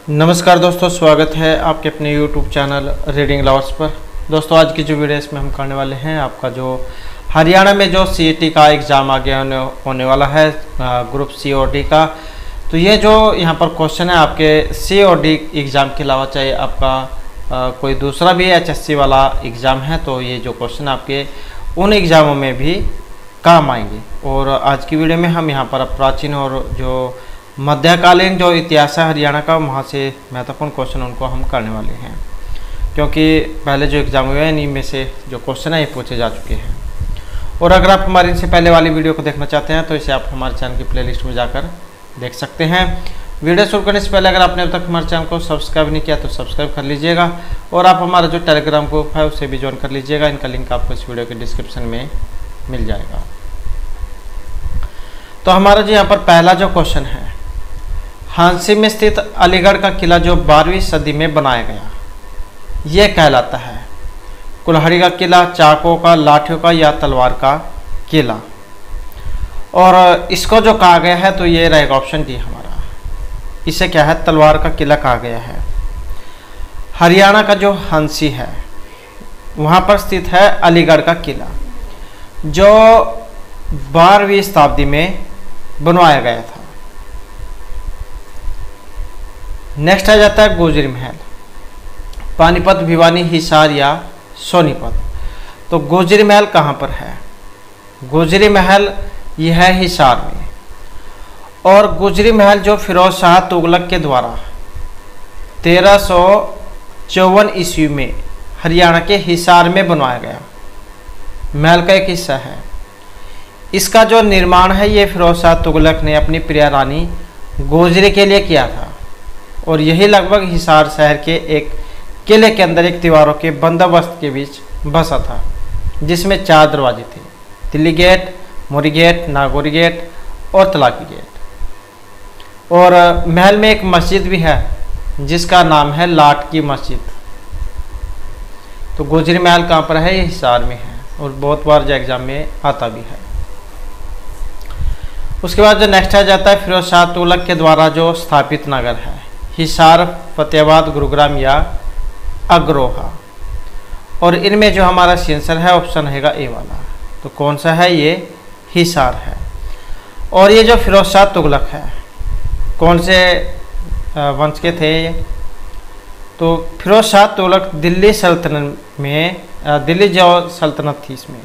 नमस्कार दोस्तों, स्वागत है आपके अपने YouTube चैनल रीडिंग लवर्स पर। दोस्तों आज की जो वीडियो इसमें हम करने वाले हैं, आपका जो हरियाणा में जो CET का एग्ज़ाम आगे होने वाला है, ग्रुप C और D का। तो ये जो यहाँ पर क्वेश्चन है आपके C और D एग्ज़ाम के अलावा, चाहे आपका कोई दूसरा भी HSC वाला एग्ज़ाम है, तो ये जो क्वेश्चन आपके उन एग्ज़ामों में भी काम आएंगे। और आज की वीडियो में हम यहाँ पर प्राचीन और जो मध्यकालीन जो इतिहास है हरियाणा का, वहाँ से महत्वपूर्ण क्वेश्चन उनको हम करने वाले हैं, क्योंकि पहले जो एग्ज़ाम हुए हैं इनमें से जो क्वेश्चन है ये पूछे जा चुके हैं। और अगर आप हमारी इनसे पहले वाली वीडियो को देखना चाहते हैं तो इसे आप हमारे चैनल की प्लेलिस्ट में जाकर देख सकते हैं। वीडियो शुरू करने से पहले अगर आपने अब तक हमारे चैनल को सब्सक्राइब नहीं किया तो सब्सक्राइब कर लीजिएगा, और आप हमारा जो टेलीग्राम ग्रुप है उसे भी ज्वाइन कर लीजिएगा। इनका लिंक आपको इस वीडियो के डिस्क्रिप्शन में मिल जाएगा। तो हमारा जो यहाँ पर पहला जो क्वेश्चन है, हांसी में स्थित अलीगढ़ का किला जो 12वीं सदी में बनाया गया, यह कहलाता है कुल्हाड़ी का किला, चाकों का, लाठियों का या तलवार का किला। और इसको जो कहा गया है तो ये रहेगा ऑप्शन डी हमारा। इसे क्या है, तलवार का किला कहा गया है। हरियाणा का जो हांसी है वहाँ पर स्थित है अलीगढ़ का किला, जो 12वीं शताब्दी में बनवाया गया था। नेक्स्ट आ जाता है गोजरी महल, पानीपत, भिवानी, हिसार या सोनीपत। तो गोजरी महल कहाँ पर है? गोजरी महल यह है हिसार में। और गोजरी महल जो फिरोज शाह तुगलक के द्वारा 1354 ईस्वी में हरियाणा के हिसार में बनवाया गया महल का एक हिस्सा है। इसका जो निर्माण है ये फिरोज शाह तुगलक ने अपनी प्रिया रानी गोजरी के लिए किया था, और यही लगभग हिसार शहर के एक किले के अंदर एक दीवारों के बंदोबस्त के बीच बसा था, जिसमें 4 दरवाजे थे: दिल्ली गेट, मोरी गेट, नागौरी गेट और तलाकी गेट। और महल में एक मस्जिद भी है जिसका नाम है लाट की मस्जिद। तो गोजरी महल कहाँ पर है? ये हिसार में है, और बहुत बार जो एग्जाम में आता भी है। उसके बाद जो नेक्स्ट आ जाता है, फिरोज शाह तुगलक के द्वारा जो स्थापित नगर है, हिसार, फतेहाबाद, गुरुग्राम या अग्रोहा। और इनमें जो हमारा आंसर है ऑप्शन रहेगा ए वाला। तो कौन सा है? ये हिसार है। और ये जो फिरोज शाह तुगलक है, कौन से वंश के थे ये? तो फिरोज शाह तुगलक दिल्ली सल्तनत में, दिल्ली जो सल्तनत थी इसमें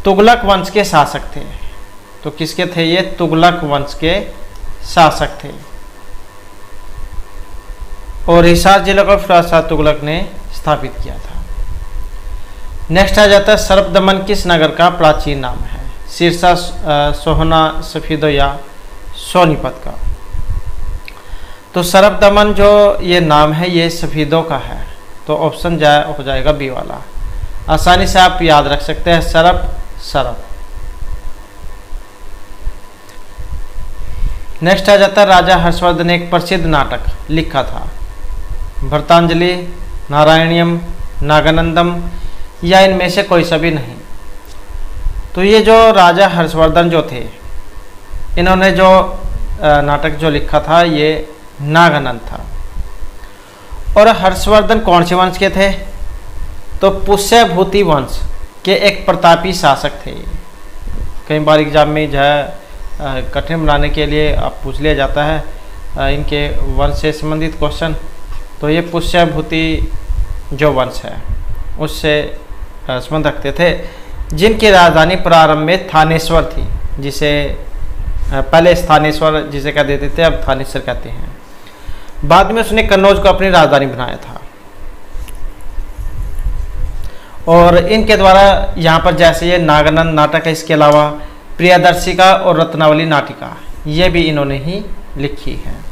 तुगलक वंश के शासक थे। तो किसके थे ये? तुगलक वंश के शासक थे। और हिसार जिले को फिरोज शाह तुगलक ने स्थापित किया था। नेक्स्ट आ जाता है, सर्पदमन किस नगर का प्राचीन नाम है? सिरसा, सोहना, सफीदो या सोनीपत का? तो सर्पदमन जो ये नाम है ये सफीदों का है, तो ऑप्शन हो जाएगा बी वाला। आसानी से आप याद रख सकते हैं, सरप। नेक्स्ट आ जाता है, राजा हर्षवर्धन ने एक प्रसिद्ध नाटक लिखा था, भरतांजलि, नारायणियम, नागानंदम या इनमें से कोई सा भी नहीं। तो ये जो राजा हर्षवर्धन जो थे, इन्होंने जो नाटक जो लिखा था ये नागानंद था। और हर्षवर्धन कौन से वंश के थे? तो पुष्यभूति वंश के एक प्रतापी शासक थे। कई बार एग्जाम में जो है कठिन बनाने के लिए आप पूछ लिया जाता है इनके वंश से संबंधित क्वेश्चन। तो ये पुष्यभूति जो वंश है उससे संबंध रखते थे, जिनकी राजधानी प्रारंभ में थानेश्वर थी, जिसे पहले स्थानेश्वर जिसे कह देते थे, अब थानेश्वर कहते हैं। बाद में उसने कन्नौज को अपनी राजधानी बनाया था। और इनके द्वारा यहाँ पर जैसे ये नागानंद नाटक है, इसके अलावा प्रियदर्शिका और रत्नावली नाटिका ये भी इन्होंने ही लिखी है।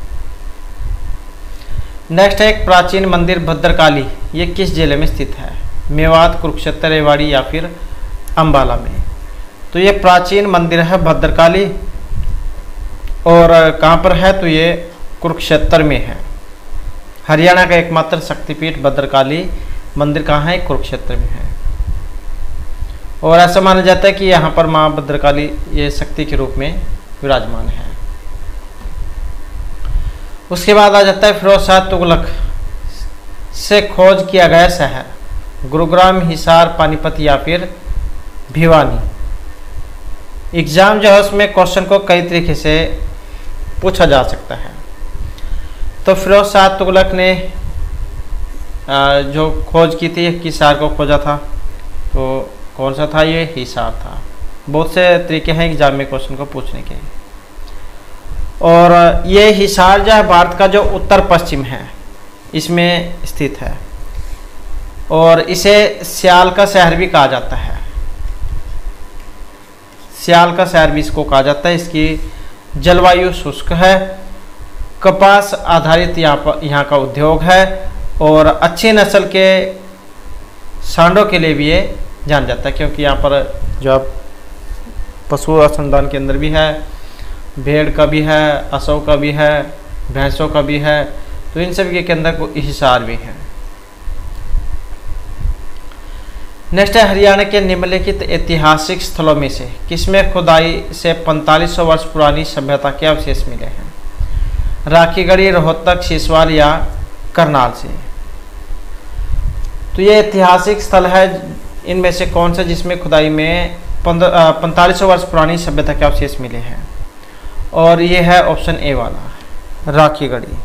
नेक्स्ट है, एक प्राचीन मंदिर भद्रकाली, ये किस जिले में स्थित है? मेवात, कुरुक्षेत्र, रेवाड़ी या फिर अंबाला में? तो ये प्राचीन मंदिर है भद्रकाली, और कहाँ पर है? तो ये कुरुक्षेत्र में है। हरियाणा का एकमात्र शक्तिपीठ भद्रकाली मंदिर कहाँ है? कुरुक्षेत्र में है। और ऐसा माना जाता है कि यहाँ पर माँ भद्रकाली ये शक्ति के रूप में विराजमान है। उसके बाद आ जाता है फिरोज शाह तुगलक से खोज किया गया शहर, गुरुग्राम, हिसार, पानीपत या फिर भिवानी। एग्जाम जो है उसमें क्वेश्चन को कई तरीके से पूछा जा सकता है। तो फिरोज शाह तुगलक ने जो खोज की थी किस शहर को खोजा था, तो कौन सा था, ये हिसार था। बहुत से तरीके हैं एग्जाम में क्वेश्चन को पूछने के। और ये हिसार जो है भारत का जो उत्तर पश्चिम है इसमें स्थित है और इसे सियाल का शहर भी कहा जाता है। सियाल का शहर भी इसको कहा जाता है। इसकी जलवायु शुष्क है, कपास आधारित यहाँ का उद्योग है और अच्छी नस्ल के सांडों के लिए भी ये जान जाता है, क्योंकि यहाँ पर जो पशु अनुसंधान केंद्र भी है, भेड़ का भी है, असों का भी है, भैंसों का भी है, तो इन सभी के केंद्र को हिसार भी है। नेक्स्ट है हरियाणा के निम्नलिखित ऐतिहासिक स्थलों में से किसमें खुदाई से 4500 वर्ष पुरानी सभ्यता के अवशेष मिले हैं? राखीगढ़ी, रोहतक, सिसवाल या करनाल से। तो ये ऐतिहासिक स्थल है, इनमें से कौन सा जिसमें खुदाई में 4500 वर्ष पुरानी सभ्यता के अवशेष मिले हैं? और ये है ऑप्शन ए वाला, राखीगढ़ी।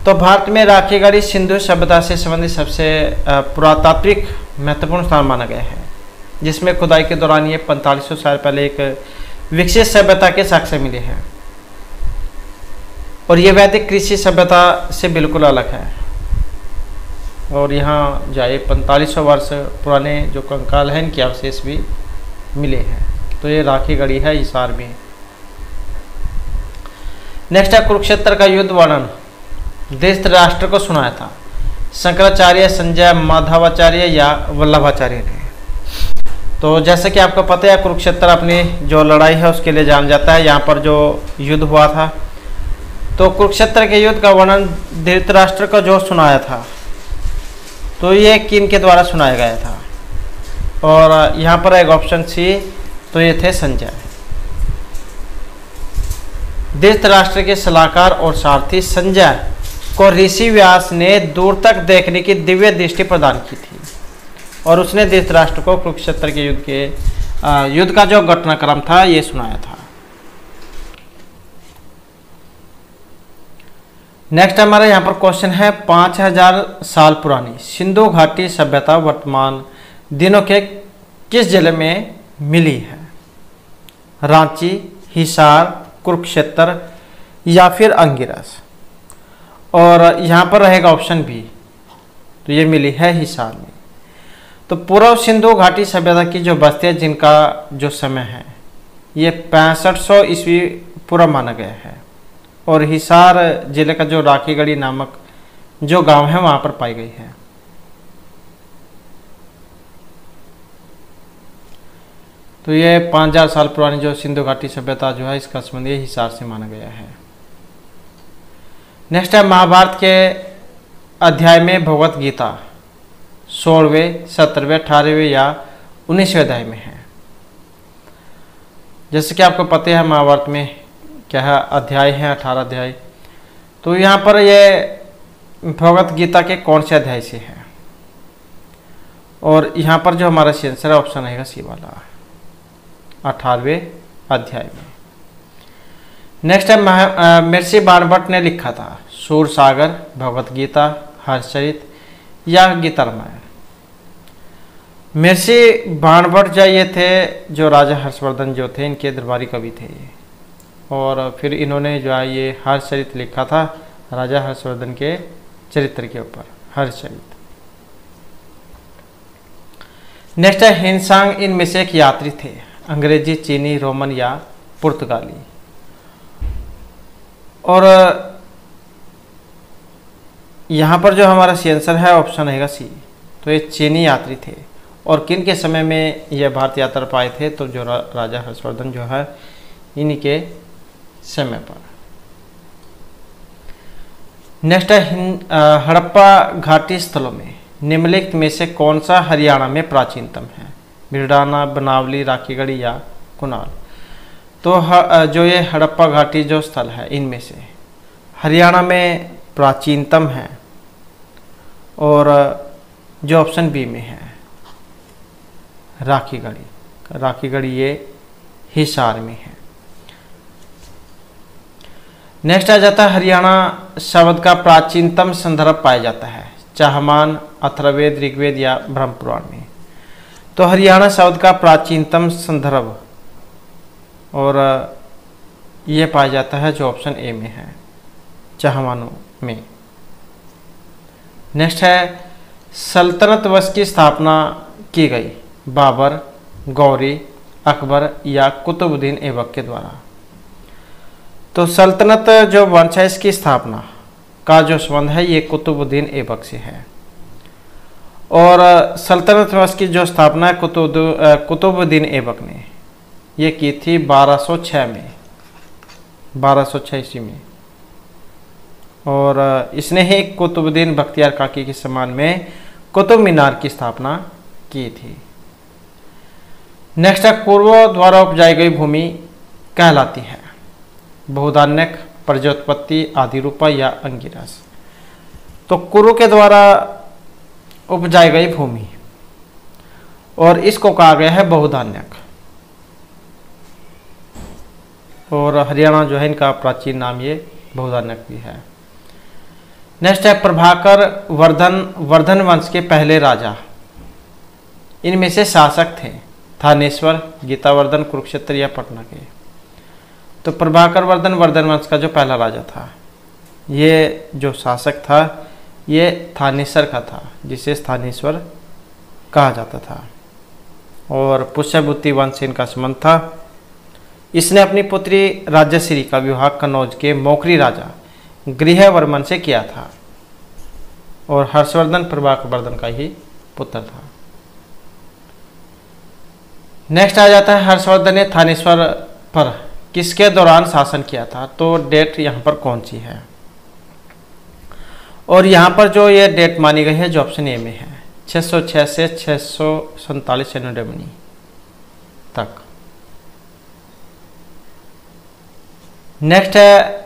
तो भारत में राखीगढ़ी सिंधु सभ्यता से संबंधित सबसे पुरातात्विक महत्वपूर्ण स्थान माना गया है, जिसमें खुदाई के दौरान ये 4500 साल पहले एक विकसित सभ्यता के साक्ष्य मिले हैं और ये वैदिक कृषि सभ्यता से बिल्कुल अलग है। और यहाँ जाए 4500 वर्ष पुराने जो कंकाल हैं इनके अवशेष भी मिले हैं। तो ये राखीगढ़ी है, हिसार भी। नेक्स्ट है कुरुक्षेत्र का युद्ध वर्णन धृतराष्ट्र को सुनाया था? शंकराचार्य, संजय, माधवाचार्य या वल्लभाचार्य ने? तो जैसे कि आपको पता है कुरुक्षेत्र अपनी जो लड़ाई है उसके लिए जाना जाता है। यहाँ पर जो युद्ध हुआ था, तो कुरुक्षेत्र के युद्ध का वर्णन धृतराष्ट्र को जो सुनाया था, तो ये किन के द्वारा सुनाया गया था? और यहाँ पर एक ऑप्शन सी, तो ये थे संजय। धृतराष्ट्र के सलाहकार और सारथी संजय को ऋषि व्यास ने दूर तक देखने की दिव्य दृष्टि प्रदान की थी और उसने धृतराष्ट्र को कुरुक्षेत्र के युद्ध का जो घटनाक्रम था ये सुनाया था। नेक्स्ट हमारा यहाँ पर क्वेश्चन है 5000 साल पुरानी सिंधु घाटी सभ्यता वर्तमान दिनों के किस जिले में मिली है? रांची, हिसार, कुरुक्षेत्र या फिर अंगिरस? और यहाँ पर रहेगा ऑप्शन बी, तो ये मिली है हिसार में। तो पूर्व सिंधु घाटी सभ्यता की जो बस्ती है जिनका जो समय है ये 6500 ईस्वी पूर्व माना गया है और हिसार जिले का जो राखीगढ़ी नामक जो गांव है वहां पर पाई गई है। तो ये 5000 साल पुरानी जो सिंधु घाटी सभ्यता जो है इसका संबंध ये हिसार से माना गया है। नेक्स्ट है महाभारत के अध्याय में भगवत गीता 16वें, 17वें, 18वें या 19वें अध्याय में है? जैसे कि आपको पता है महाभारत में क्या है, अध्याय है 18 अध्याय। तो यहाँ पर ये भगवत गीता के कौन से अध्याय से है? और यहाँ पर जो हमारा आंसर है ऑप्शन रहेगा सी वाला, 18वें अध्याय में। नेक्स्ट है महर्षि बाणभट्ट ने लिखा था सूर सागर, भगवत गीता, हर्षचरित या गीता रामायण? महर्षि बाणभट्ट जो ये थे जो राजा हर्षवर्धन जो थे इनके दरबारी कवि थे और फिर इन्होंने जो है ये हर्षचरित लिखा था राजा हर्षवर्धन के चरित्र के ऊपर, हर्षचरित। नेक्स्ट है हिंसांग इनमें से एक यात्री थे? अंग्रेजी, चीनी, रोमन या पुर्तगाली? और यहाँ पर जो हमारा आंसर है ऑप्शन रहेगा सी, तो ये चीनी यात्री थे। और किन के समय में यह भारत यात्रा पर आए थे? तो जो राजा हर्षवर्धन जो है इन्हीं के समय पर। नेक्स्ट है हड़प्पा घाटी स्थलों में निम्नलिखित में से कौन सा हरियाणा में प्राचीनतम है? भिड़ाना, बनावली, राखीगढ़ी या कुनाल? तो जो ये हड़प्पा घाटी जो स्थल है इनमें से हरियाणा में प्राचीनतम है, और जो ऑप्शन बी में है राखीगढ़ी। राखीगढ़ी ये हिसार में है। नेक्स्ट आ जाता है हरियाणा शब्द का प्राचीनतम संदर्भ पाया जाता है, चाहमान, अथर्ववेद, ऋग्वेद या ब्रह्म पुराण में। तो हरियाणा शब्द का प्राचीनतम संदर्भ और ये पाया जाता है जो ऑप्शन ए में है, चाहमानों में। नेक्स्ट है सल्तनत वंश की स्थापना की गई, बाबर, गौरी, अकबर या कुतुबुद्दीन ऐबक के द्वारा। तो सल्तनत जो वंश है इसकी स्थापना का जो संबंध है ये कुतुबुद्दीन ऐबक से है, और सल्तनत वंश की जो स्थापना है कुतुबुद्दीन ऐबक ने ये की थी 1206 में, 1206 ईस्वी में। और इसने ही कुतुबुद्दीन बख्तियार काकी के सम्मान में कुतुब मीनार की स्थापना की थी। नेक्स्ट है पूर्व द्वारा उपजाई गई भूमि कहलाती है, बहुधान्यक, प्रजोत्पत्ति, आदिरूपा या अंगिरस। तो कुरु के द्वारा उपजाई गई भूमि, और इसको कहा गया है बहुधान्यक। और हरियाणा जो है इनका प्राचीन नाम ये बहुधान्यक भी है। नेक्स्ट है प्रभाकर वर्धन वंश के पहले राजा। इनमें से शासक थे थानेश्वर, गीतावर्धन, कुरुक्षेत्र या पटना के। तो प्रभाकर वर्धन वंश का जो पहला राजा था, ये जो शासक था ये थानेश्वर का था, जिसे स्थानेश्वर कहा जाता था। और पुष्यभूति वंश से इनका संबंध था। इसने अपनी पुत्री राजश्री का विवाह कन्नौज के मौखरी राजा गृहवर्मन से किया था, और हर्षवर्धन प्रभाकर वर्धन का ही पुत्र था। नेक्स्ट आ जाता है हर्षवर्धन ने थानेश्वर पर किसके दौरान शासन किया था। तो डेट यहाँ पर कौन सी है, और यहाँ पर जो ये डेट मानी गई है जो ऑप्शन ए में है, 606 से 647 एनोडमनी तक। नेक्स्ट है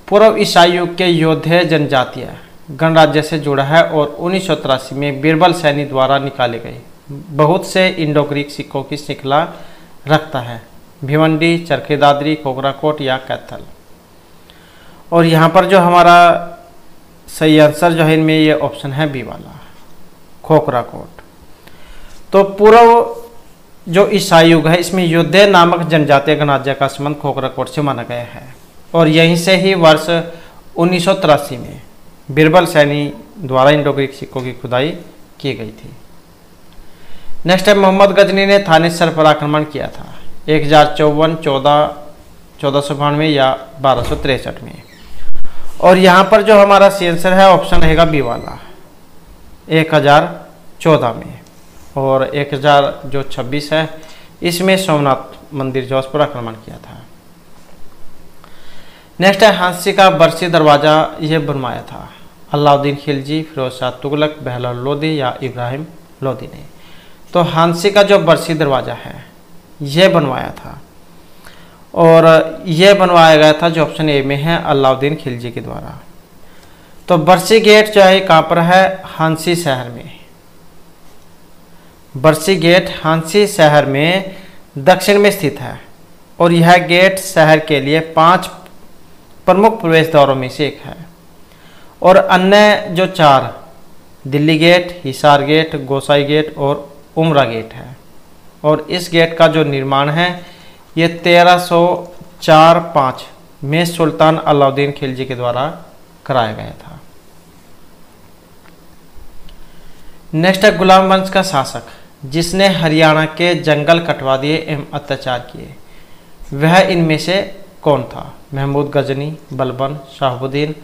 पूर्व ईसाई युग के योद्धे जनजातीय गणराज्य से जुड़ा है, और 1983 में बीरबल सैनी द्वारा निकाले गए बहुत से इंडो ग्रीक सिक्कों की श्रृंखला रखता है, भिवंडी, चरखी दादरी, कोकराकोट या कैथल। और यहाँ पर जो हमारा सही आंसर जो है इनमें ये ऑप्शन है बी वाला, खोखराकोट। तो पूर्व जो ईसाई युग है इसमें योद्धे नामक जनजातीय गणराज्य का संबंध खोखराकोट से माना गया है, और यहीं से ही वर्ष 1983 में बीरबल सैनी द्वारा इंडो ग्रीक सिक्कों की खुदाई की गई थी। नेक्स्ट है मोहम्मद गजनी ने थानेश्वर पर आक्रमण किया था, 1054, 1492 या 1263 में। और यहाँ पर जो हमारा सी आंसर है ऑप्शन रहेगा बी वाला, 1014 में। और 1026 है इसमें सोमनाथ मंदिर जो उस पर आक्रमण किया था। नेक्स्ट है हांसी का बरसी दरवाज़ा यह बनवाया था, अलाउद्दीन खिलजी, फिरोज शाह तुगलक, बहलोल लोदी या इब्राहिम लोदी ने। तो हांसी का जो बरसी दरवाज़ा है यह बनवाया था, और यह बनवाया गया था जो ऑप्शन ए में है अलाउद्दीन खिलजी के द्वारा। तो बरसी गेट जो है कहाँ पर है, हांसी शहर में। बरसी गेट हांसी शहर में दक्षिण में स्थित है, और यह गेट शहर के लिए 5 प्रमुख प्रवेश द्वारों में से एक है, और अन्य जो 4 दिल्ली गेट, हिसार गेट, गोसाई गेट और उमरा गेट है। और इस गेट का जो निर्माण है ये 1304-5 में सुल्तान अलाउद्दीन खिलजी के द्वारा कराया गया था। नेक्स्ट है गुलाम वंश का शासक जिसने हरियाणा के जंगल कटवा दिए एवं अत्याचार किए, वह इनमें से कौन था, महमूद गजनी, बलबन, शाहबुद्दीन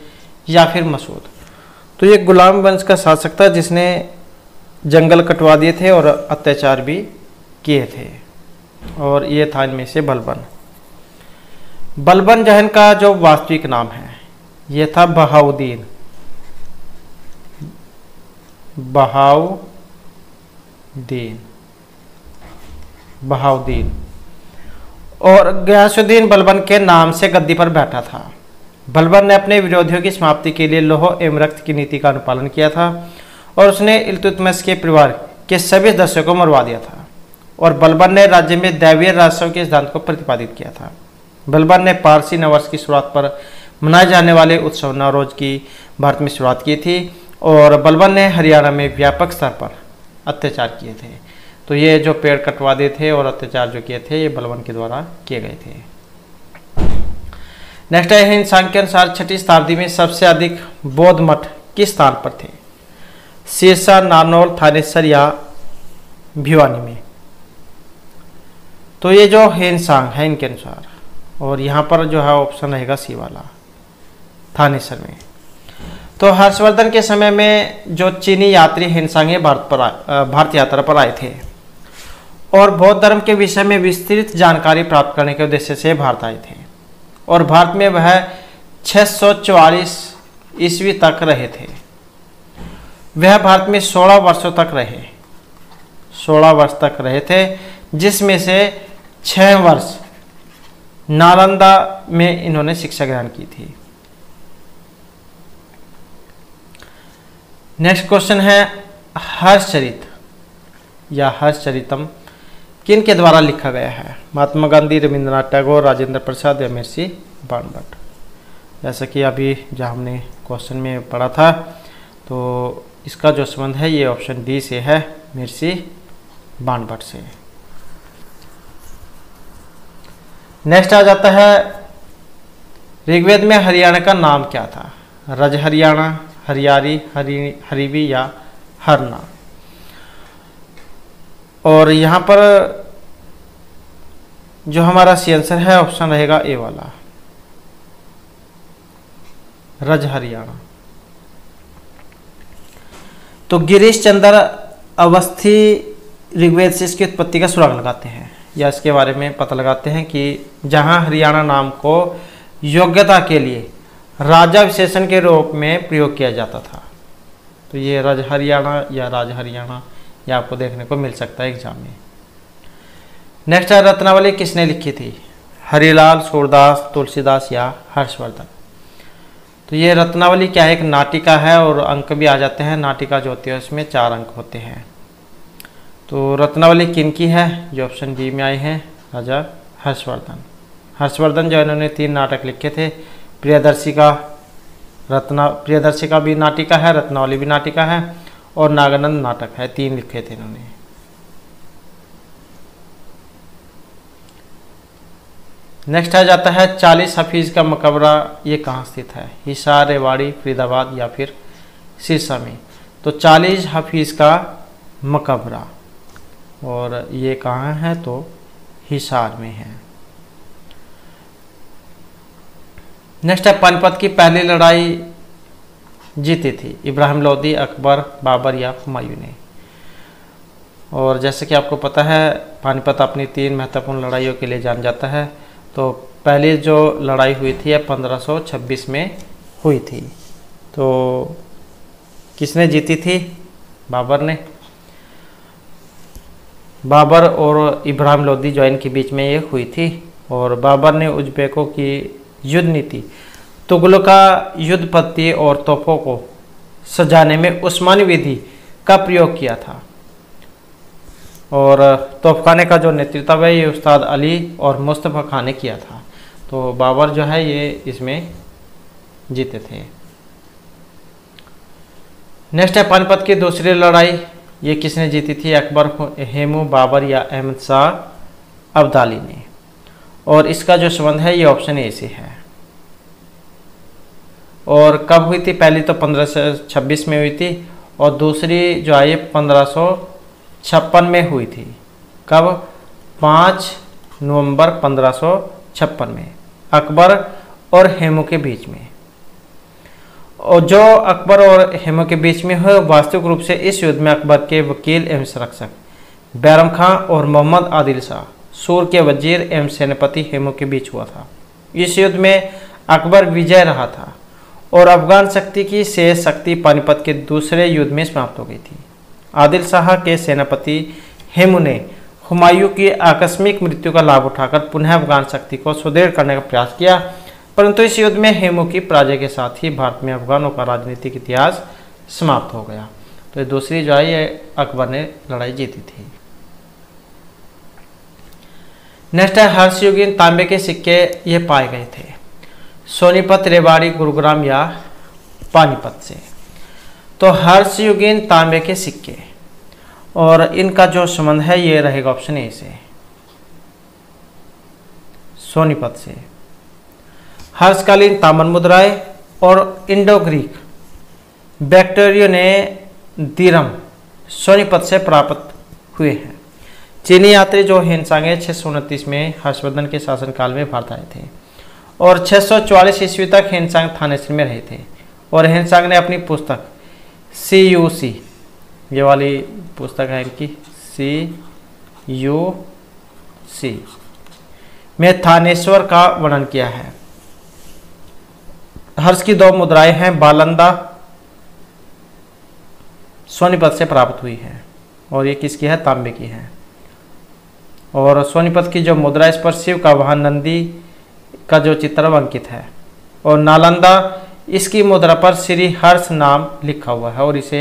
या फिर मसूद। तो ये गुलाम वंश का शासक था जिसने जंगल कटवा दिए थे और अत्याचार भी किए थे, और ये था इनमें से बलबन। बलबन जो है इनका जो वास्तविक नाम है ये था बहाउद्दीन। बहाउद्दीन और गयासुद्दीन बलबन के नाम से गद्दी पर बैठा था। बलबन ने अपने विरोधियों की समाप्ति के लिए लौह एवं रक्त की नीति का अनुपालन किया था और उसने इल्तुतमिश के परिवार के सभी सदस्यों को मरवा दिया था। और बलबन ने राज्य में दैवीय राजस्व के सिद्धांत को प्रतिपादित किया था। बलबन ने पारसी नववर्ष की शुरुआत पर मनाए जाने वाले उत्सव नवरोज की भारत में शुरुआत की थी और बलबन ने हरियाणा में व्यापक स्तर पर अत्याचार किए थे। तो ये जो पेड़ कटवा दिए थे और अत्याचार जो किए थे ये बलबन के द्वारा किए गए थे। नेक्स्ट है, हिंद सांग के अनुसार 6वीं शताब्दी में सबसे अधिक बौद्ध मठ किस स्थान पर थे? सिरसा, नारनौल, थानेसर या भिवानी में? तो ये जो हिंद सांग है इनके अनुसार, और यहाँ पर जो है ऑप्शन रहेगा सी वाला, थानेसर में। तो हर्षवर्धन के समय में जो चीनी यात्री हिंदसांग भारत यात्रा पर आए थे और बौद्ध धर्म के विषय में विस्तृत जानकारी प्राप्त करने के उद्देश्य से भारत आए थे और भारत में वह 644 ईस्वी तक रहे थे। वह भारत में 16 वर्षों तक रहे, 16 वर्ष तक रहे थे, जिसमें से 6 वर्ष नालंदा में इन्होंने शिक्षा ग्रहण की थी। नेक्स्ट क्वेश्चन है, हर्षचरित या हर्षचरितम किन के द्वारा लिखा गया है? महात्मा गांधी, रविंद्रनाथ टैगोर, राजेंद्र प्रसाद या महर्षि बाणभट्ट? जैसा कि अभी जो हमने क्वेश्चन में पढ़ा था, तो इसका जो संबंध है ये ऑप्शन डी से है, महर्षि बाणभट्ट से। नेक्स्ट आ जाता है, ऋग्वेद में हरियाणा का नाम क्या था? रज हरियाणा, हरियारी, हरिवी या हरना? और यहाँ पर जो हमारा सी आंसर है ऑप्शन रहेगा ए वाला, रज हरियाणा। तो गिरीश चंद्र अवस्थी ऋग्वेद से इसकी उत्पत्ति का सुराग लगाते हैं या इसके बारे में पता लगाते हैं कि जहां हरियाणा नाम को योग्यता के लिए राजा विशेषण के रूप में प्रयोग किया जाता था। तो ये रज हरियाणा या राज हरियाणा ये आपको देखने को मिल सकता है एग्जाम में। नेक्स्ट है, रत्नावली किसने लिखी थी? हरिलाल, सूरदास, तुलसीदास या हर्षवर्धन? तो ये रत्नावली क्या है? एक नाटिका है और अंक भी आ जाते हैं। नाटिका जो होती है उसमें 4 अंक होते हैं। तो रत्नावली किन की है? जो ऑप्शन बी में आए हैं, राजा हर्षवर्धन। हर्षवर्धन जो इन्होंने 3 नाटक लिखे थे, प्रियदर्शी का भी नाटिका है, रत्नावली भी नाटिका है और नागानंद नाटक है, 3 लिखे थे इन्होंने। नेक्स्ट आ जाता है, 40 हफीज का मकबरा ये कहाँ स्थित है? हिसार, रेवाड़ी, फरीदाबाद या फिर सिरसा में? तो 40 हफीज का मकबरा और ये कहाँ है? तो हिसार में है। नेक्स्ट है, पानीपत की पहली लड़ाई जीती थी? इब्राहिम लोदी, अकबर, बाबर या हुमायूं ने? और जैसे कि आपको पता है पानीपत अपनी 3 महत्वपूर्ण लड़ाइयों के लिए जाना जाता है। तो पहली जो लड़ाई हुई थी 1526 में हुई थी। तो किसने जीती थी? बाबर ने। बाबर और इब्राहिम लोदी जो इनके बीच में ये हुई थी और बाबर ने उज़्बेकों की युद्ध नीति, तुगलका युद्ध पद्धति और तोपों को सजाने में उस्मानी विधि का प्रयोग किया था और तोपखाने का जो नेतृत्व है ये उस्ताद अली और मुस्तफ़ा खान ने किया था। तो बाबर जो है ये इसमें जीते थे। नेक्स्ट है, पानीपत की दूसरी लड़ाई ये किसने जीती थी? अकबर, हेमू, बाबर या अहमद शाह अब्दाली ने? और इसका जो संबंध है ये ऑप्शन ए से है। और कब हुई थी? पहली तो 1526 में हुई थी और दूसरी जो आई 1556 में हुई थी। कब? 5 नवंबर 1556 में, अकबर और हेमू के बीच में। और जो अकबर और हेमू के बीच में हुए वास्तविक रूप से इस युद्ध में अकबर के वकील एवं संरक्षक बैरम खां और मोहम्मद आदिल शाह सूर के वजीर एवं सेनापति हेमू के बीच हुआ था। इस युद्ध में अकबर विजय रहा था और अफगान शक्ति की शेष शक्ति पानीपत के दूसरे युद्ध में समाप्त हो गई थी। आदिल शाह के सेनापति हेमू ने हुमायूं की आकस्मिक मृत्यु का लाभ उठाकर पुनः अफगान शक्ति को सुदृढ़ करने का प्रयास किया परंतु इस युद्ध में हेमू की पराजय के साथ ही भारत में अफगानों का राजनीतिक इतिहास समाप्त हो गया। तो दूसरी जो है ये अकबर ने लड़ाई जीती थी। नेक्स्ट है हर्षयुगीन तांबे के सिक्के ये पाए गए थे सोनीपत, रेवाड़ी, गुरुग्राम या पानीपत से। तो हर्षयुगीन तांबे के सिक्के और इनका जो संबंध है ये रहेगा ऑप्शन ए से, सोनीपत से। हर्षकालीन ताम्र मुद्राएं और इंडो ग्रीक बैक्टीरियो ने दीरम सोनीपत से प्राप्त हुए हैं। चीनी यात्री जो हेनसांगे 629 में हर्षवर्धन के शासनकाल में भारत आए थे और 644 ईस्वी तक हेनसांग थानेसर में रहे थे। और हेनसांग ने अपनी पुस्तक CUC, ये वाली पुस्तक है इनकी CUC में थानेश्वर का वर्णन किया है। हर्ष की 2 मुद्राएं हैं, बालंदा सोनीपत से प्राप्त हुई है और ये किसकी है, तांबे की है। और सोनीपत की जो मुद्रा इस पर शिव का वाहन नंदी का जो चित्र अंकित है। और नालंदा इसकी मुद्रा पर श्री हर्ष नाम लिखा हुआ है और इसे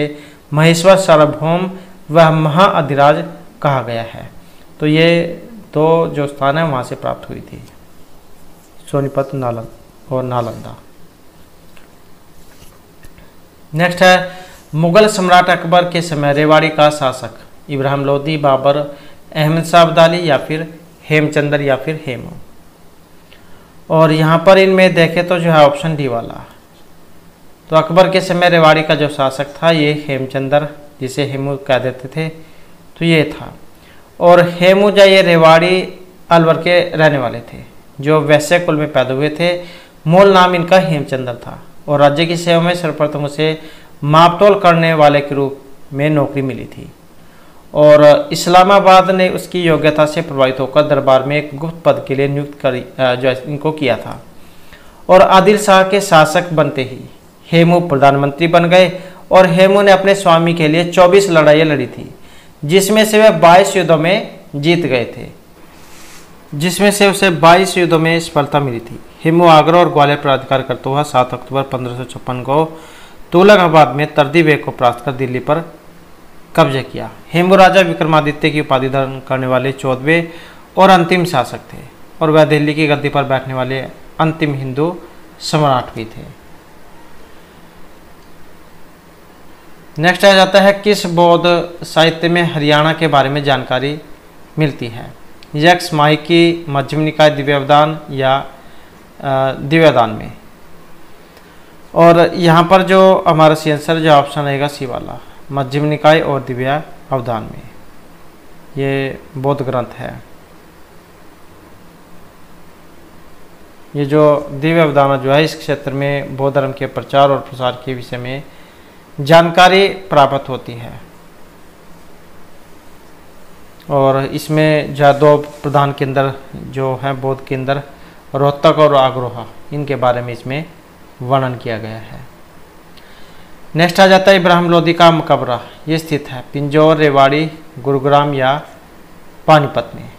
महेश्वर सार्वभौम व महाअधिराज कहा गया है। तो ये 2 जो स्थान है वहाँ से प्राप्त हुई थी, सोनीपत और नालंदा। नेक्स्ट है मुगल सम्राट अकबर के समय रेवाड़ी का शासक इब्राहिम लोदी, बाबर, अहमद शाह अब्दाली या फिर हेमचंद्र या फिर हेमू। और यहाँ पर इनमें देखें तो जो है ऑप्शन डी वाला, तो अकबर के समय रेवाड़ी का जो शासक था ये हेमचंद्र, जिसे हेमू कह देते थे, तो ये था। और हेमू जो ये रेवाड़ी अलवर के रहने वाले थे जो वैश्य कुल में पैदा हुए थे। मूल नाम इनका हेमचंद्र था और राज्य की सेवा में सर्वप्रथम उसे मापतोल करने वाले के रूप में नौकरी मिली थी। और इस्लामाबाद ने उसकी योग्यता से प्रभावित होकर दरबार में एक गुप्त पद के लिए नियुक्त जो इनको किया था। और आदिल शाह के शासक बनते ही हेमू प्रधानमंत्री बन गए और हेमू ने अपने स्वामी के लिए 24 लड़ाइयाँ लड़ी थी, जिसमें से वह 22 युद्धों में जीत गए थे, जिसमें से उसे 22 युद्धों में सफलता मिली थी। हेमू आगरा और ग्वालियर पर अधिकार करता हुआ 7 अक्टूबर 1556 को तुगलकाबाद में तरदी बेग को परास्त कर दिल्ली पर कब्जा किया। हेमू राजा विक्रमादित्य की उपाधि धारण करने वाले 14वें और अंतिम शासक थे और वह दिल्ली की गद्दी पर बैठने वाले अंतिम हिंदू सम्राट भी थे। नेक्स्ट आ जाता है किस बौद्ध साहित्य में हरियाणा के बारे में जानकारी मिलती है। यक्ष, माहिकी, मध्यम निकाय, दिव्यावदान या दिव्यादान में। और यहाँ पर जो हमारा सी आंसर जो ऑप्शन रहेगा सी वाला, मध्यम निकाय और दिव्या अवदान में। ये बौद्ध ग्रंथ है। ये जो दिव्य अवदान जो है इस क्षेत्र में बौद्ध धर्म के प्रचार और प्रसार के विषय में जानकारी प्राप्त होती है। और इसमें जो 2 प्रधान केंद्र जो हैं बौद्ध केंद्र, रोहतक और आग्रोहा, इनके बारे में इसमें वर्णन किया गया है। नेक्स्ट आ जाता है इब्राहिम लोदी का मकबरा। ये स्थित है पिंजौर, रेवाड़ी, गुरुग्राम या पानीपत में।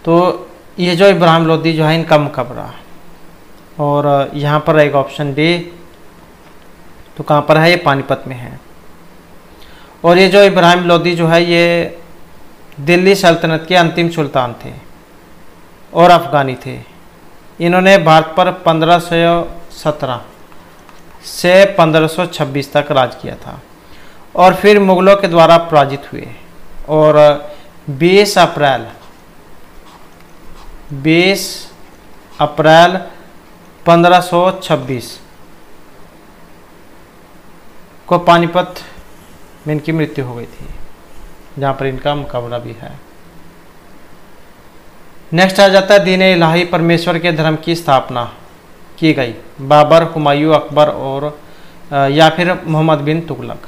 तो ये जो इब्राहिम लोदी जो है इनका मकबरा, और यहाँ पर रहेगा ऑप्शन डी। तो कहाँ पर है, ये पानीपत में है। और ये जो इब्राहिम लोदी जो है ये दिल्ली सल्तनत के अंतिम सुल्तान थे और अफगानी थे। इन्होंने भारत पर 1517 से 1526 तक राज किया था और फिर मुगलों के द्वारा पराजित हुए और 20 अप्रैल 1526 को पानीपत में इनकी मृत्यु हो गई थी, जहाँ पर इनका मुकाबला भी है। नेक्स्ट आ जाता है दीन इलाही परमेश्वर के धर्म की स्थापना की गई। बाबर, हुमायूं, अकबर और या फिर मोहम्मद बिन तुगलक।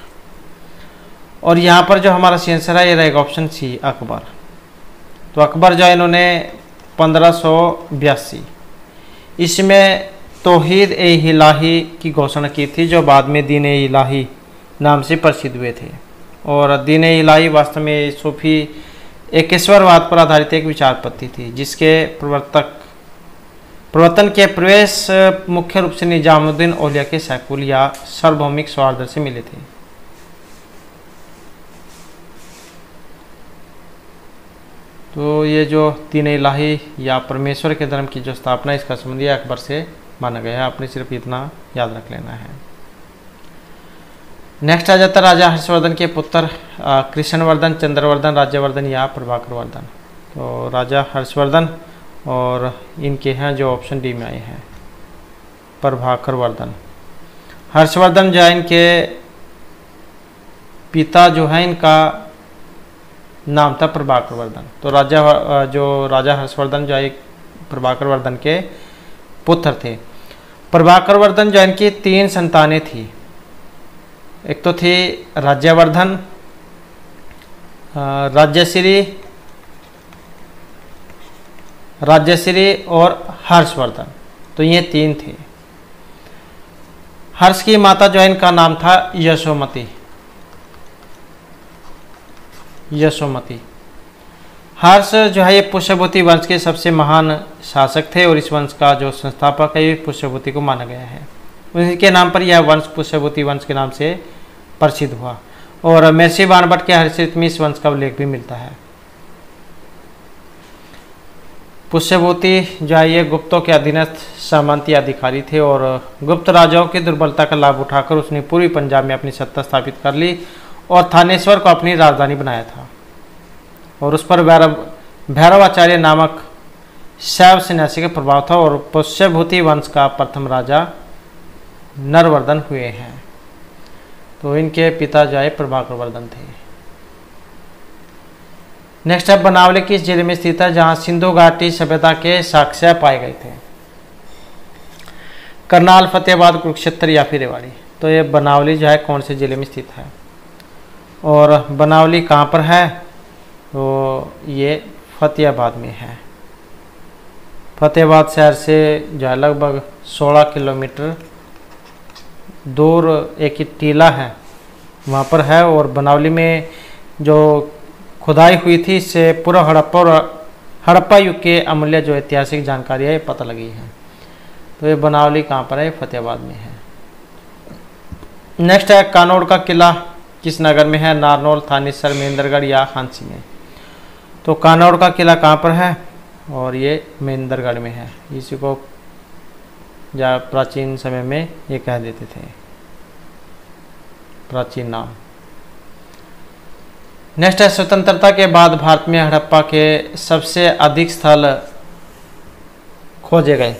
और यहाँ पर जो हमारा आंसर है ये रहेगा ऑप्शन सी, अकबर। तो अकबर जो इन्होंने 1582 इसमें तौहीद ए इलाही की घोषणा की थी, जो बाद में दीन इलाही नाम से प्रसिद्ध हुए थे। और दीन इलाही वास्तव में सूफी एकेश्वरवाद पर आधारित एक विचार पद्धति थी, जिसके प्रवर्तन के प्रवेश मुख्य रूप से निजामुद्दीन औलिया के सैकुल या सार्वभौमिक स्वार्थ से मिले थे। तो ये जो तीन इलाही या परमेश्वर के धर्म की जो स्थापना, इसका संबंध अकबर से माना गया है। आपने सिर्फ इतना याद रख लेना है। नेक्स्ट आ जाता राजा हर्षवर्धन के पुत्र कृष्णवर्धन, चंद्रवर्धन, राज्यवर्धन या प्रभाकर वर्धन। तो राजा हर्षवर्धन और इनके हैं जो ऑप्शन डी में आए हैं प्रभाकर वर्धन। हर्षवर्धन जो है इनके पिता जो है इनका नाम था प्रभाकर वर्धन। तो राजा हर्षवर्धन जो है प्रभाकर वर्धन के पुत्र थे। प्रभाकर वर्धन जो इनकी 3 संतानें थी। एक तो थी राज्यवर्धन, राज्यश्री और हर्षवर्धन। तो ये 3 थे। हर्ष की माता जो है इनका नाम था यशोमती। हर्ष जो है ये पुष्यभूति वंश के सबसे महान शासक थे और इस वंश का जो संस्थापक है ये पुष्यभूति को माना गया है। उनके नाम पर यह वंश पुष्यभूति वंश के नाम से प्रसिद्ध हुआ और महर्षि बाणभट्ट के हर्षचरित में इस वंश का उल्लेख भी मिलता है। पुष्यभूति जो है ये गुप्तों के अधीनस्थ सामंती अधिकारी थे और गुप्त राजाओं की दुर्बलता का लाभ उठाकर उसने पूर्वी पंजाब में अपनी सत्ता स्थापित कर ली और थानेश्वर को अपनी राजधानी बनाया था और उस पर भैरवाचार्य नामक शैव सन्यासी का प्रभाव था और पुष्यभूति वंश का प्रथम राजा नरवर्धन हुए हैं। तो इनके पिता जो है प्रभाकर वर्धन थे। नेक्स्ट है बनावली किस जिले में स्थित है जहां सिंधु घाटी सभ्यता के साक्ष्य पाए गए थे? करनाल, फतेहाबाद, कुरुक्षेत्र या फिर रेवाड़ी। तो ये बनावली जो है कौन से जिले में स्थित है और बनावली कहाँ पर है? तो ये फतेहाबाद में है। फतेहाबाद शहर से जो है लगभग 16 किलोमीटर दूर एक टीला है वहाँ पर है और बनावली में जो खुदाई हुई थी इससे पूरा हड़प्पा युग के अमूल्य जो ऐतिहासिक जानकारी है पता लगी है। तो ये बनावली कहाँ पर है? फतेहाबाद में है। नेक्स्ट है कानौड़ का किला किस नगर में है? नारनौल, थानेसर, महेंद्रगढ़ या हांसी में। तो कानौड़ का किला कहाँ पर है? और ये महेंद्रगढ़ में है। इसी को प्राचीन समय में ये कह देते थे, प्राचीन नाम। नेक्स्ट है स्वतंत्रता के बाद भारत में हड़प्पा के सबसे अधिक स्थल खोजे गए।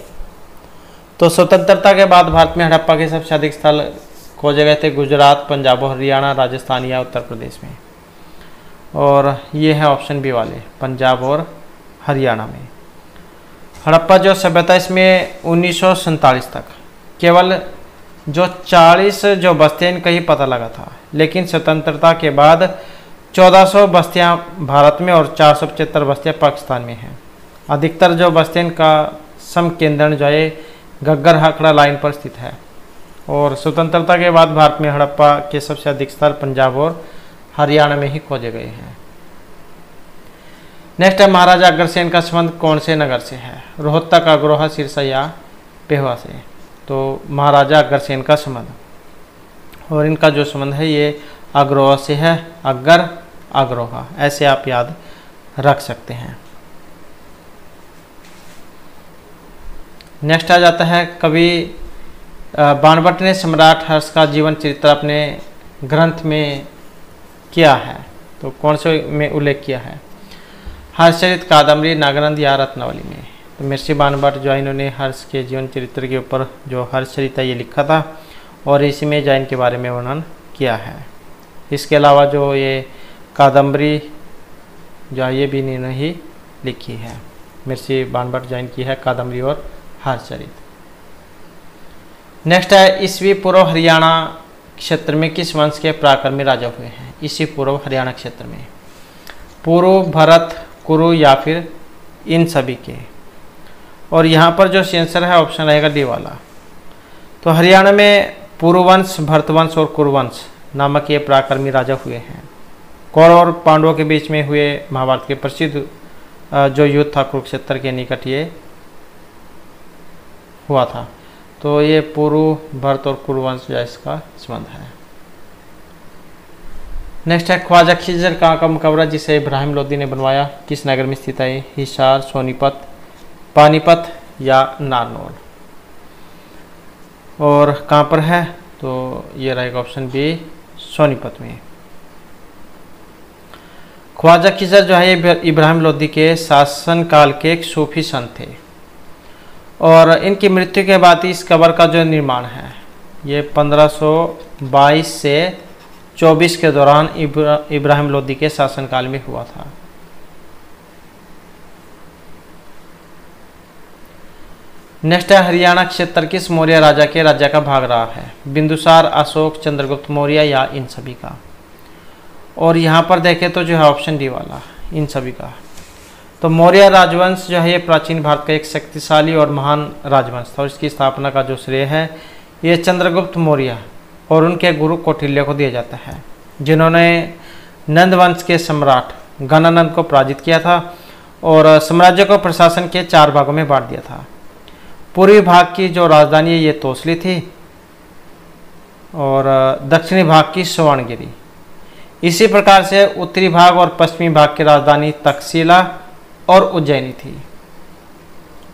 तो स्वतंत्रता के बाद भारत में हड़प्पा के सबसे अधिक स्थल खोजे गए थे गुजरात, पंजाब, हरियाणा, राजस्थान या उत्तर प्रदेश में। और ये है ऑप्शन बी वाले, पंजाब और हरियाणा में। हड़प्पा जो सभ्यता इसमें 1947 तक केवल जो 40 जो बस्तियाँ इनका ही पता लगा था, लेकिन स्वतंत्रता के बाद 1400 बस्तियाँ भारत में और 475 बस्तियाँ पाकिस्तान में हैं। अधिकतर जो बस्तियाँ इनका सम केंद्रण जो है गग्गर हाकड़ा लाइन पर स्थित है और स्वतंत्रता के बाद भारत में हड़प्पा के सबसे अधिक स्थल पंजाब और हरियाणा में ही खोजे गए हैं। नेक्स्ट है महाराजा अग्रसेन का संबंध कौन से नगर से है? रोहतक, अग्रोहा, सिरसा या पेहोवा से। तो महाराजा अग्रसेन का संबंध और इनका जो संबंध है ये अग्रोहा से है। अग्रोहा ऐसे आप याद रख सकते हैं। नेक्स्ट आ जाता है कवि बाणभट्ट ने सम्राट हर्ष का जीवन चरित्र अपने ग्रंथ में किया है। तो कौन से में उल्लेख किया है? हर्षचरित, कादम्बरी, नागानंद या रत्नावली में। तो महर्षि बाणभट्ट जो है इन्होंने हर्ष के जीवन चरित्र के ऊपर जो हर्षचरित है ये लिखा था और इसी में जैन के बारे में वर्णन किया है। इसके अलावा जो ये कादम्बरी जो है ये भी इन्होंने ही लिखी है। महर्षि बाणभट्ट जैन की है कादम्बरी और हर्षचरित। नेक्स्ट है ईसवी पूर्व हरियाणा क्षेत्र में किस वंश के पराक्रमी राजा हुए हैं? ईसवी पूर्व हरियाणा क्षेत्र में पूर्व, भरत, कुरु या फिर इन सभी के। और यहाँ पर जो आंसर है ऑप्शन रहेगा डी वाला। तो हरियाणा में पुरुवंश, भरतवंश और कुरुवंश नामक ये पराक्रमी राजा हुए हैं। कौरव और पांडवों के बीच में हुए महाभारत के प्रसिद्ध जो युद्ध था कुरुक्षेत्र के निकट ये हुआ था। तो ये पुरु भरत और कुरुवंश जो इसका संबंध है। नेक्स्ट है ख्वाजा खिजर का मकबरा जिसे इब्राहिम लोदी ने बनवाया, किस नगर में स्थित है? हिसार, सोनीपत, पानीपत या नारनौल। और कहाँ पर है? तो ये रहेगा ऑप्शन बी, सोनीपत में। ख्वाजा खिजर जो है इब्राहिम लोदी के शासनकाल के एक सूफी संत थे और इनकी मृत्यु के बाद इस कब्र का जो निर्माण है ये 1522 से 24 के दौरान इब्राहिम लोदी के शासनकाल में हुआ था। नेक्स्ट है हरियाणा क्षेत्र किस मौर्य राजा के राज्य का भाग रहा है? बिंदुसार, अशोक, चंद्रगुप्त मौर्य या इन सभी का। और यहाँ पर देखें तो जो है ऑप्शन डी वाला, इन सभी का। तो मौर्य राजवंश जो है ये प्राचीन भारत का एक शक्तिशाली और महान राजवंश था और इसकी स्थापना का जो श्रेय है ये चंद्रगुप्त मौर्य और उनके गुरु कौटिल्य को दिया जाता है, जिन्होंने नंद वंश के सम्राट गणानंद को पराजित किया था और साम्राज्य को प्रशासन के 4 भागों में बांट दिया था। पूर्वी भाग की जो राजधानी है ये तोसली थी और दक्षिणी भाग की सुवर्णगिरी। इसी प्रकार से उत्तरी भाग और पश्चिमी भाग की राजधानी तक्षशिला और उज्जैनी थी।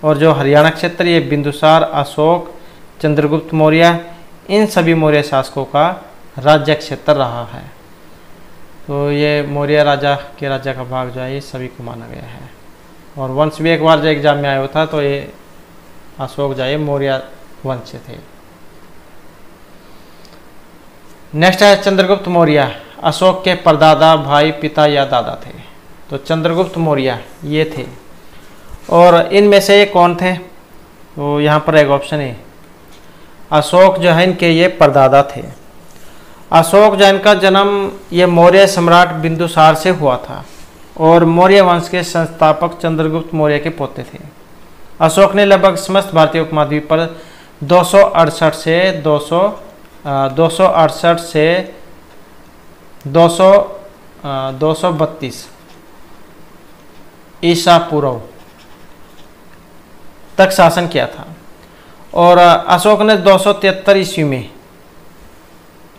और जो हरियाणा क्षेत्र ये बिंदुसार, अशोक, चंद्रगुप्त मौर्य इन सभी मौर्य शासकों का राज्य क्षेत्र रहा है। तो ये मौर्य राजा के राज्य का भाग जो है ये सभी को माना गया है। और वंश भी एक बार जो एग्जाम में आया हुआ था तो ये अशोक जो है मौर्य वंश से थे। नेक्स्ट है चंद्रगुप्त मौर्य अशोक के परदादा, भाई, पिता या दादा थे। तो चंद्रगुप्त मौर्य ये थे और इनमें से ये कौन थे? तो यहाँ पर एक ऑप्शन है, अशोक जो है इनके ये परदादा थे। अशोक जो इनका जन्म ये मौर्य सम्राट बिंदुसार से हुआ था और मौर्य वंश के संस्थापक चंद्रगुप्त मौर्य के पोते थे। अशोक ने लगभग समस्त भारतीय उपमहाद्वीप पर 268 से 232 ईसा पूर्व तक शासन किया था और अशोक ने 273 ईस्वी में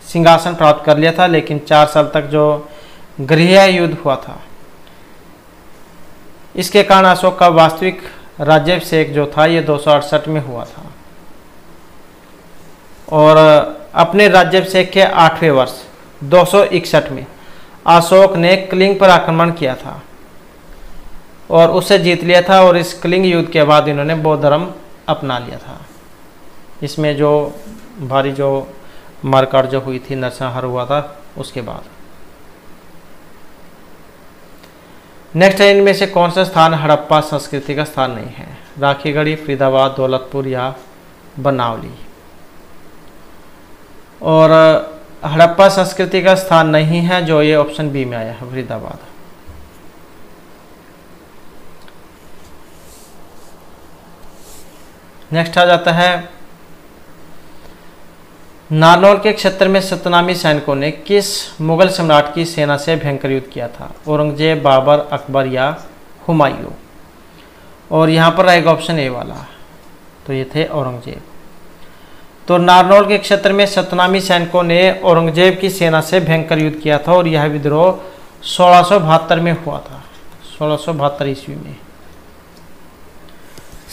सिंहासन प्राप्त कर लिया था, लेकिन 4 साल तक जो गृह युद्ध हुआ था इसके कारण अशोक का वास्तविक राज्याभिषेक जो था ये 268 में हुआ था। और अपने राज्याभिषेक के 8वें वर्ष 261 में अशोक ने कलिंग पर आक्रमण किया था और उसे जीत लिया था और इस कलिंग युद्ध के बाद इन्होंने बौद्ध धर्म अपना लिया था। इसमें जो भारी जो मारकाट जो हुई थी, नरसंहार हुआ था उसके बाद। नेक्स्ट है इनमें से कौन सा स्थान हड़प्पा संस्कृति का स्थान नहीं है? राखीगढ़ी, फरीदाबाद, दौलतपुर या बनावली। और हड़प्पा संस्कृति का स्थान नहीं है जो ये ऑप्शन बी में आया है, फरीदाबाद। नेक्स्ट आ जाता है नारनौल के क्षेत्र में सतनामी सैनिकों ने किस मुगल सम्राट की सेना से भयंकर युद्ध किया था? औरंगजेब, बाबर, अकबर या हुमायूं। और यहाँ पर रहेगा ऑप्शन ए वाला, तो ये थे औरंगजेब। तो नारनौल के क्षेत्र में सतनामी सैनिकों ने औरंगजेब की सेना से भयंकर युद्ध किया था और यह विद्रोह 1672 में हुआ था, 1672 ईस्वी में।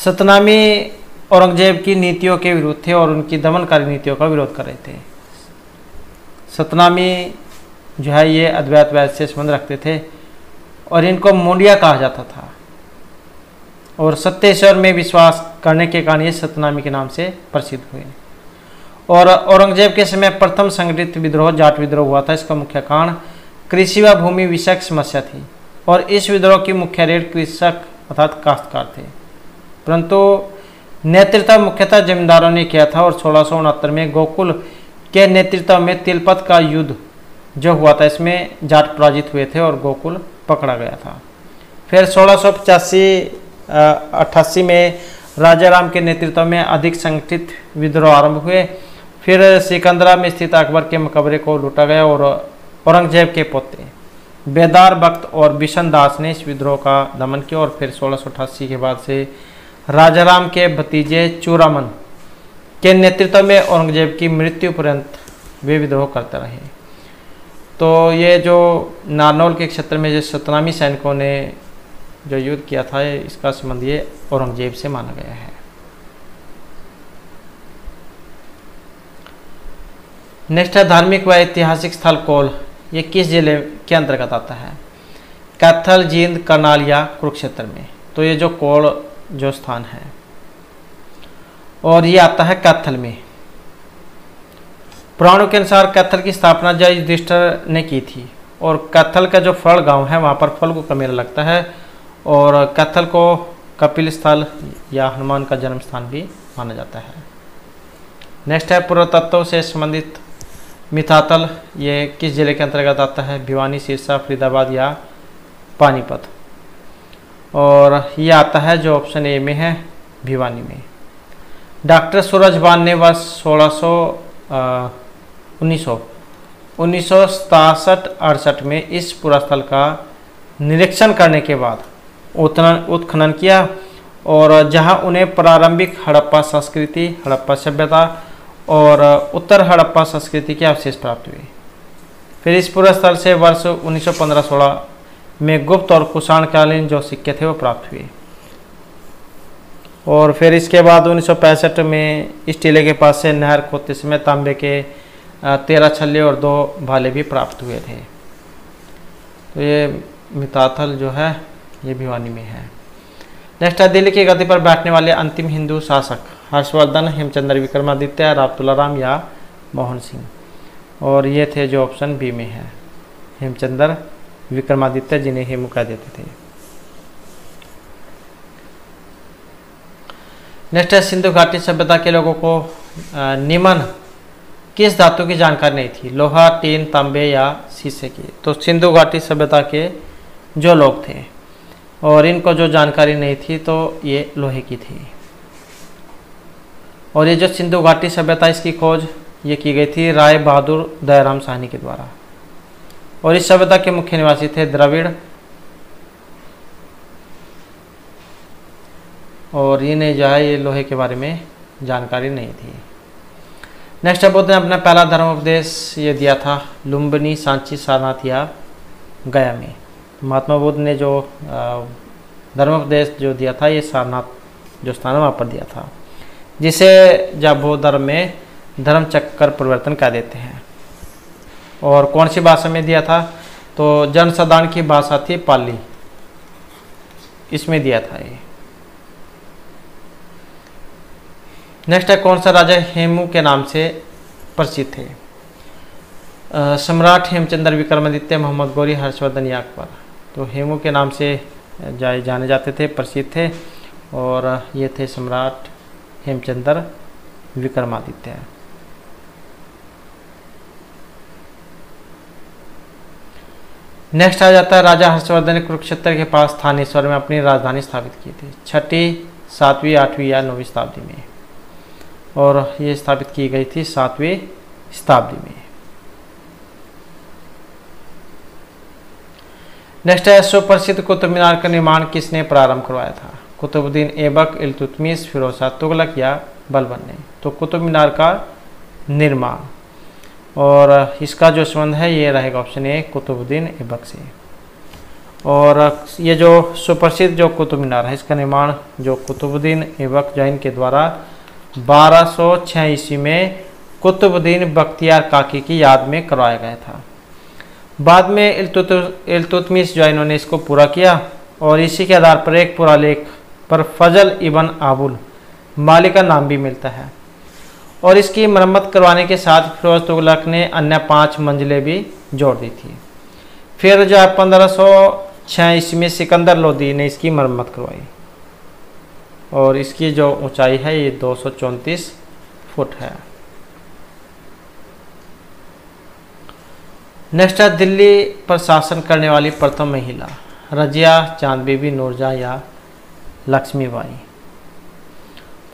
सतनामी औरंगजेब की नीतियों के विरुद्ध थे और उनकी दमनकारी नीतियों का विरोध कर रहे थे। सतनामी जो है ये अद्वैतवाद से संबंध रखते थे और इनको मुंडिया कहा जाता था और सत्य ईश्वर में विश्वास करने के कारण ये सतनामी के नाम से प्रसिद्ध हुए। और औरंगजेब के समय प्रथम संगठित विद्रोह जाट विद्रोह हुआ था। इसका मुख्य कारण कृषि व भूमि विषयक समस्या थी और इस विद्रोह की मुख्य रीढ़ कृषक अर्थात काश्तकार थे, परंतु नेतृत्व मुख्यतः जमींदारों ने किया था। और 1669 में गोकुल के नेतृत्व में तिलपत का युद्ध जो हुआ था इसमें जाट पराजित हुए थे और गोकुल पकड़ा गया था। फिर 1685-88 में राजाराम के नेतृत्व में अधिक संगठित विद्रोह आरंभ हुए। फिर सिकंदरा में स्थित अकबर के मकबरे को लूटा गया और औरंगजेब के पोते बेदार बख्त और बिशन दास ने इस विद्रोह का दमन किया और फिर 1688 के बाद से राजाराम के भतीजे चूरामन के नेतृत्व में औरंगजेब की मृत्यु पर्यंत वे विद्रोह करते रहे। तो ये जो नारनौल के क्षेत्र में जो सतनामी सैनिकों ने जो युद्ध किया था, इसका संबंध ये औरंगजेब से माना गया है। नेक्स्ट है धार्मिक व ऐतिहासिक स्थल कोल। ये किस जिले के अंतर्गत आता है? कैथल, जींद, करनाल या कुरुक्षेत्र में। तो ये जो कोल जो स्थान है और ये आता है कैथल में। पुराणों के अनुसार कैथल की स्थापना जय युधिष्ठिर ने की थी और कैथल का जो फल गांव है वहाँ पर फल्गु का मेला लगता है और कैथल को कपिल स्थल या हनुमान का जन्म स्थान भी माना जाता है। नेक्स्ट है पुरातत्व से संबंधित मितातल। ये किस जिले के अंतर्गत आता है? भिवानी, सिरसा, फरीदाबाद या पानीपत। और ये आता है जो ऑप्शन ए में है, भिवानी में। डॉक्टर सूरजभान ने वर्ष 1967-68 में इस पुरास्थल का निरीक्षण करने के बाद उत्खनन किया और जहां उन्हें प्रारंभिक हड़प्पा संस्कृति, हड़प्पा सभ्यता और उत्तर हड़प्पा संस्कृति के अवशेष प्राप्त हुए। फिर इस पुरास्थल से वर्ष 1915-16 में गुप्त और कुषाणकालीन जो सिक्के थे वो प्राप्त हुए और फिर इसके बाद 1965 में इस टीले के पास से नहर खोदते समय तांबे के 13 छल्ले और 2 भाले भी प्राप्त हुए थे। तो ये मिताथल जो है ये भिवानी में है। नेक्स्ट है दिल्ली की गद्दी पर बैठने वाले अंतिम हिंदू शासक। हर्षवर्धन, हेमचंद्र विक्रमादित्य, राव तुलाराम या मोहन सिंह। और ये थे जो ऑप्शन बी में है, हेमचंद्र विक्रमादित्य, जिन्हें हेमू कह देते थे। नेक्स्ट है सिंधु घाटी सभ्यता के लोगों को निम्न किस धातु की जानकारी नहीं थी? लोहा, टीन, तांबे या शीशे की। तो सिंधु घाटी सभ्यता के जो लोग थे और इनको जो जानकारी नहीं थी तो ये लोहे की थी। और ये जो सिंधु घाटी सभ्यता, इसकी खोज ये की गई थी राय बहादुर दयाराम साहनी के द्वारा और इस सभ्यता के मुख्य निवासी थे द्रविड़ और इन्हें जो है ये लोहे के बारे में जानकारी नहीं थी। नेक्स्ट है बुद्ध ने अपना पहला धर्मोपदेश ये दिया था लुम्बिनी, सांची, सारनाथ या गया में। महात्मा बुद्ध ने जो धर्मोपदेश जो दिया था ये सारनाथ जो स्थान है वहाँ पर दिया था, जिसे जब बौद्ध धर्म में धर्म चक्कर परिवर्तन कर देते हैं। और कौन सी भाषा में दिया था? तो जनसाधारण की भाषा थी पाली, इसमें दिया था ये। नेक्स्ट है कौन सा राजा हेमू के नाम से प्रसिद्ध थे? सम्राट हेमचंद्र विक्रमादित्य, मोहम्मद गौरी, हर्षवर्धन या अकबर। तो हेमू के नाम से जाने जाते थे, प्रसिद्ध थे और ये थे सम्राट हेमचंद्र विक्रमादित्य। नेक्स्ट आ जाता है राजा हर्षवर्धन ने कुरुक्षेत्र के पास थानेश्वर में अपनी राजधानी स्थापित की थी 6वीं, 7वीं, 8वीं या 9वीं शताब्दी में। और ये स्थापित की गई थी 7वीं शताब्दी में। नेक्स्ट है सुप्रसिद्ध कुतुब मीनार का निर्माण किसने प्रारंभ करवाया था? कुतुबुद्दीन ऐबक, इल्तुतमिश, फिरोज शाह तुगलक या बलबन ने। तो कुतुब मीनार का निर्माण और इसका जो संबंध है ये रहेगा ऑप्शन ए, कुतुबुद्दीन ऐबक से। और ये जो सुप्रसिद्ध जो कुतुब मीनार है इसका निर्माण जो कुतुबुद्दीन ऐबक जैन के द्वारा 1206 ईस्वी में कुतुबुद्दीन बख्तियार काकी की याद में करवाया गया था। बाद में इल्तुतमिश जैनों ने इसको पूरा किया और इसी के आधार पर एक पुरालेख पर फजल इबन आबुल माली का नाम भी मिलता है। और इसकी मरम्मत करवाने के साथ फिरोज तुगलक ने अन्य 5 मंजिलें भी जोड़ दी थी। फिर जो 1506 ईस्वी में सिकंदर लोदी ने इसकी मरम्मत करवाई और इसकी जो ऊंचाई है ये 234 फुट है। नेक्स्ट है दिल्ली पर शासन करने वाली प्रथम महिला। रजिया, चांद बीबी, नूरजहां या लक्ष्मीबाई।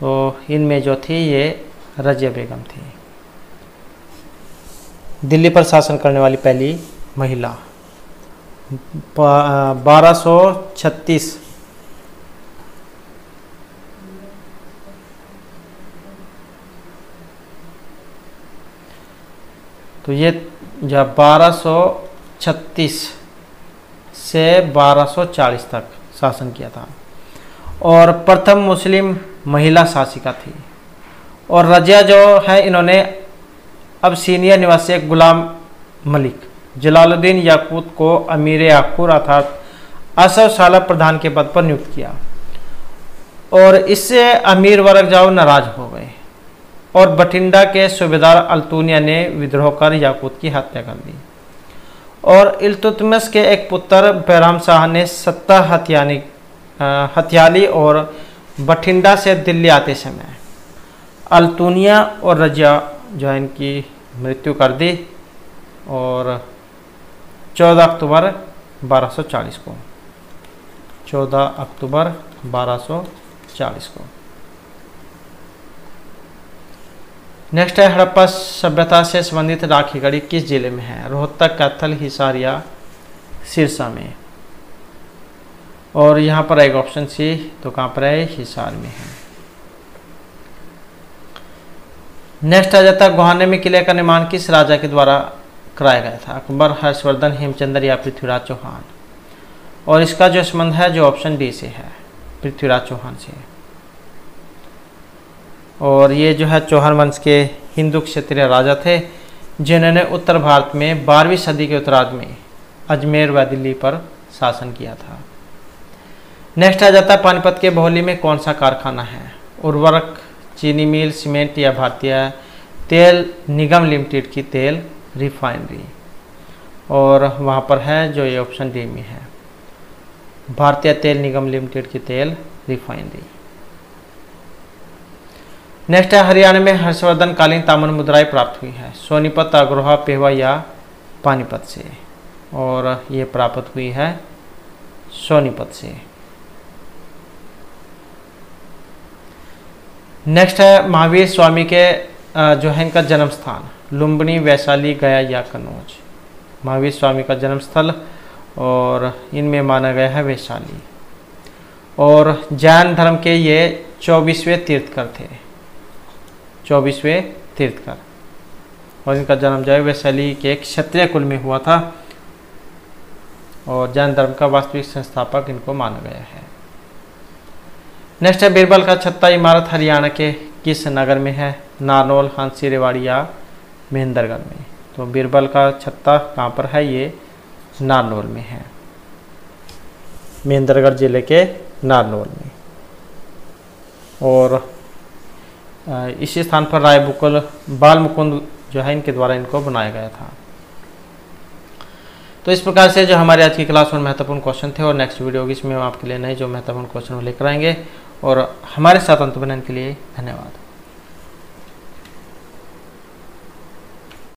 तो इनमें जो थी ये रजिया बेगम थी, दिल्ली पर शासन करने वाली पहली महिला। 1236। तो ये जब 1236 से 1240 तक शासन किया था और प्रथम मुस्लिम महिला शासिका थी। और रजिया जो है, इन्होंने अबसीनिया निवासी गुलाम मलिक जलालुद्दीन याकूत को अमीर याकूर अर्थात असफ साला प्रधान के पद पर नियुक्त किया और इससे अमीर वर्ग जाओ नाराज हो गए और बठिंडा के सूबेदार अल्तुनिया ने विद्रोह कर याकूत की हत्या कर दी। और इल्तुतमिश के एक पुत्र बैराम शाह ने सत्ता हथियाली और बठिंडा से दिल्ली आते समय अल्तुनिया और रजिया जो है इनकी मृत्यु कर दी और 14 अक्टूबर 1240 को 14 अक्टूबर 1240 को। नेक्स्ट है हड़प्पा सभ्यता से संबंधित राखी गढ़ी किस जिले में है? रोहतक, कैथल, हिसार या सिरसा में। और यहाँ पर एक ऑप्शन सी, तो कहाँ पर है? हिसार में है। नेक्स्ट आ जाता है गोहाने में किले का निर्माण किस राजा के द्वारा कराया गया था? अकबर, हर्षवर्धन, हेमचंद्र या पृथ्वीराज चौहान। और इसका जो संबंध है जो ऑप्शन डी से है, पृथ्वीराज चौहान से। और ये जो है चौहान वंश के हिंदू क्षेत्रीय राजा थे जिन्होंने उत्तर भारत में 12वीं सदी के उत्तरार्ध में अजमेर व दिल्ली पर शासन किया था। नेक्स्ट आ जाता है पानीपत के बहोली में कौन सा कारखाना है? उर्वरक, चीनी मिल, सीमेंट या भारतीय तेल निगम लिमिटेड की तेल रिफाइनरी। और वहाँ पर है जो ये ऑप्शन डी में है, भारतीय तेल निगम लिमिटेड की तेल रिफाइनरी। नेक्स्ट है हरियाणा में हर्षवर्धन कालीन ताम्र मुद्राएं प्राप्त हुई है? सोनीपत, अग्रोहा, पेवा या पानीपत से। और ये प्राप्त हुई है सोनीपत से। नेक्स्ट है महावीर स्वामी के जो है इनका जन्म स्थान लुम्बिनी, वैशाली, गया या कन्नौज। महावीर स्वामी का जन्म स्थल और इनमें माना गया है वैशाली। और जैन धर्म के ये 24वें तीर्थकर थे, 24वें तीर्थकर। और इनका जन्म जो है वैशाली के एक क्षत्रिय कुल में हुआ था और जैन धर्म का वास्तविक संस्थापक इनको माना गया है। नेक्स्ट है बीरबल का छत्ता इमारत हरियाणा के किस नगर में है? नारनौल, हांसी, रेवाड़ी या महेंद्रगढ़ में। तो बीरबल का छत्ता कहाँ पर है? ये नारनौल में है, महेंद्रगढ़ जिले के नारनौल में। और इसी स्थान पर राय बुकुल बाल मुकुंद जो है इनके द्वारा इनको बनाया गया था। तो इस प्रकार से जो हमारे आज की क्लास में महत्वपूर्ण क्वेश्चन थे और नेक्स्ट वीडियो होगी इसमें हम आपके लिए नए जो महत्वपूर्ण क्वेश्चन लेकर आएंगे। और हमारे साथ अंत बनाने के लिए धन्यवाद।